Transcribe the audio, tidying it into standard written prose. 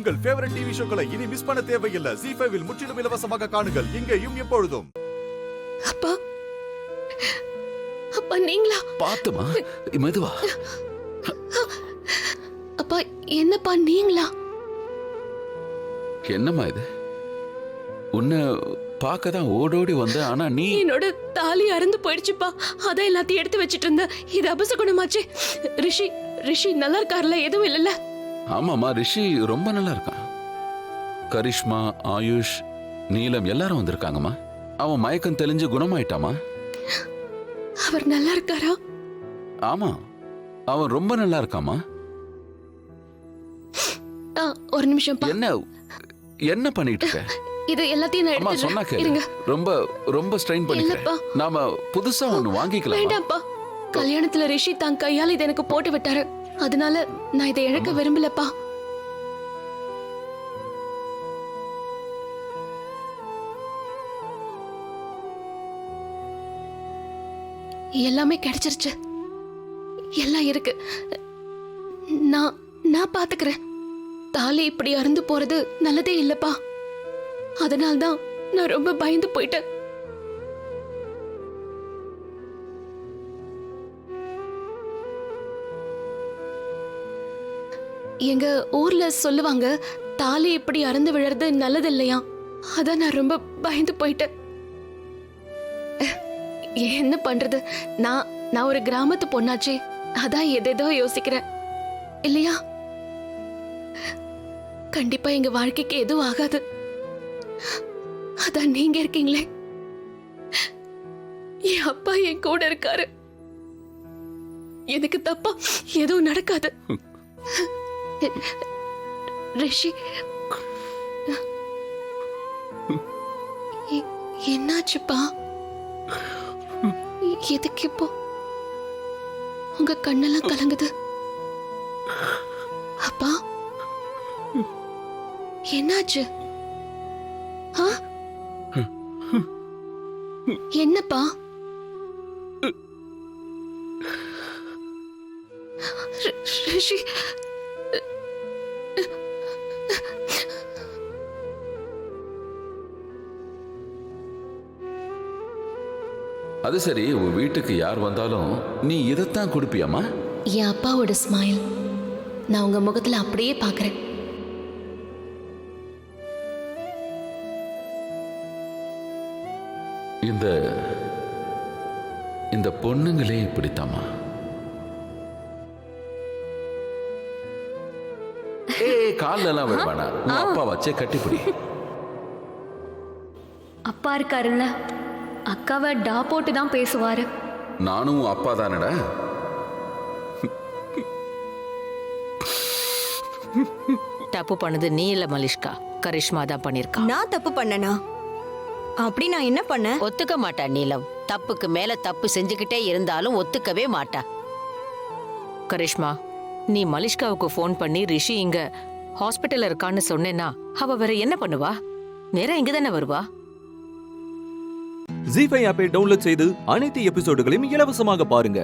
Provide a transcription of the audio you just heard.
உங்கள் favourite TV ஷோக்களை இனி miss பண்ண தேவையில்லை. ZEE5 இல் முற்றிலும் இலவசமாக காணுங்கள். இங்கேயும் எப்பொழுதும். அப்பா, அப்பா நீங்களா? பாத்துமா, மெதுவா. அப்பா, என்னப்பா நீங்களா? என்னம்மா இது? உன்னை பார்க்க தான் ஓடோடி வந்த. ஆனா நீ... என்னோட தாலி அறுந்து போயிடுச்சுப்பா. அதான் எல்லாத்தையும் எடுத்து வச்சிட்டு இருந்தேன். இது அபசகுணமாச்சு. ரிஷி நல்லா இருக்காருல்ல? எதுவும் இல்லைல்ல? ஆமாமா, ரிஷி ரொம்ப நல்லா இருக்கான். கரிஷ்மா, ஆயுஷ், நீலம் எல்லாரும் வந்திருக்காங்கம்மா. அவன் மயக்கம் தெளிஞ்சு குணமாயிட்டாமா. அவர் நல்லா இருக்காரா? ஆமா, அவன் ரொம்ப நல்லா இருக்காமா. ஒரு நிமிஷம். என்ன பண்ணிட்டு இருக்க? இது எல்லாத்தையும் நான் அம்மா சொன்னா கேளு. ரொம்ப ஸ்ட்ரெயின் பண்ணிக்க. நாம புதுசா ஒன்னு வாங்கிக்கலாம். வேண்டாம்ப்பா. கல்யாணத்துல ரிஷி தான் கையால இதை எனக்கு போட்டு விட்டாரு. அதனால நான் இதை இழக்க விரும்பலப்பா. எல்லாமே கிடைச்சிருச்சு. எல்லாம் இருக்கு. நான் பாத்துக்கிறேன். தாலி இப்படி அறுந்து போறது நல்லதே இல்லப்பா. அதனால்தான் நான் ரொம்ப பயந்து போயிட்டேன். எங்க ஊர்ல சொல்லுவாங்க, தாலி இப்படி அறுந்து விழறது நல்லது இல்லையா. அதான் நான் ரொம்ப பயந்து போயிட்டேன். என்ன பண்றது? நான் ஒரு கிராமத்து பொண்ணாச்சே. அதான் எதேதோ யோசிக்கிறேன் இல்லையா. கண்டிப்பா எங்க வாழ்க்கைக்கு எதுவும் ஆகாது. அதான் நீங்க இருக்கீங்களே. என் அப்பா என் கூட இருக்காரு. எனக்கு தப்பா எதுவும் நடக்காது. ரிஷி, என்னாச்சுப்பா? எதுக்கு இப்போ உங்க கண்ணெல்லாம் கலங்குது? அப்பா என்னாச்சு? என்னப்பா? ரிஷி, அது சரி, உன் வீட்டுக்கு யார் வந்தாலும் நீ இதைத்தான் கொடுப்பியாமா? என் அப்பாவோட ஸ்மைல் நான் உங்க முகத்துல அப்படியே பாக்குறேன். இந்த பொண்ணுங்களே இப்படித்தாமா. கால்ல எல்லாம் வருவானா? உன் அப்பா வச்சே கட்டிப்பிடி. அப்பா இருக்காருல்ல, அக்காவை டா போட்டு தான் பேசுவாரு. நானும் அப்பா தானடா. தப்பு பண்ணது நீ இல்ல மலிஷ்கா, கரிஷ்மா தான் பண்ணிருக்கா. நான் தப்பு பண்ணனா? அப்படி நான் என்ன பண்ண? ஒத்துக்க மாட்டா நீலம். தப்புக்கு மேல தப்பு செஞ்சுக்கிட்டே இருந்தாலும் ஒத்துக்கவே மாட்டா. கரிஷ்மா, நீ மலிஷ்காவுக்கு ஃபோன் பண்ணி ரிஷி இங்க ஹாஸ்பிட்டல்ல இருக்கான்னு சொன்னேன்னா அவ வேற என்ன பண்ணுவா? நேரா இங்க தானே வருவா. ZEE5 ஆப்பை டவுன்லோட் செய்து அனைத்து எபிசோடுகளையும் இலவசமாக பாருங்க.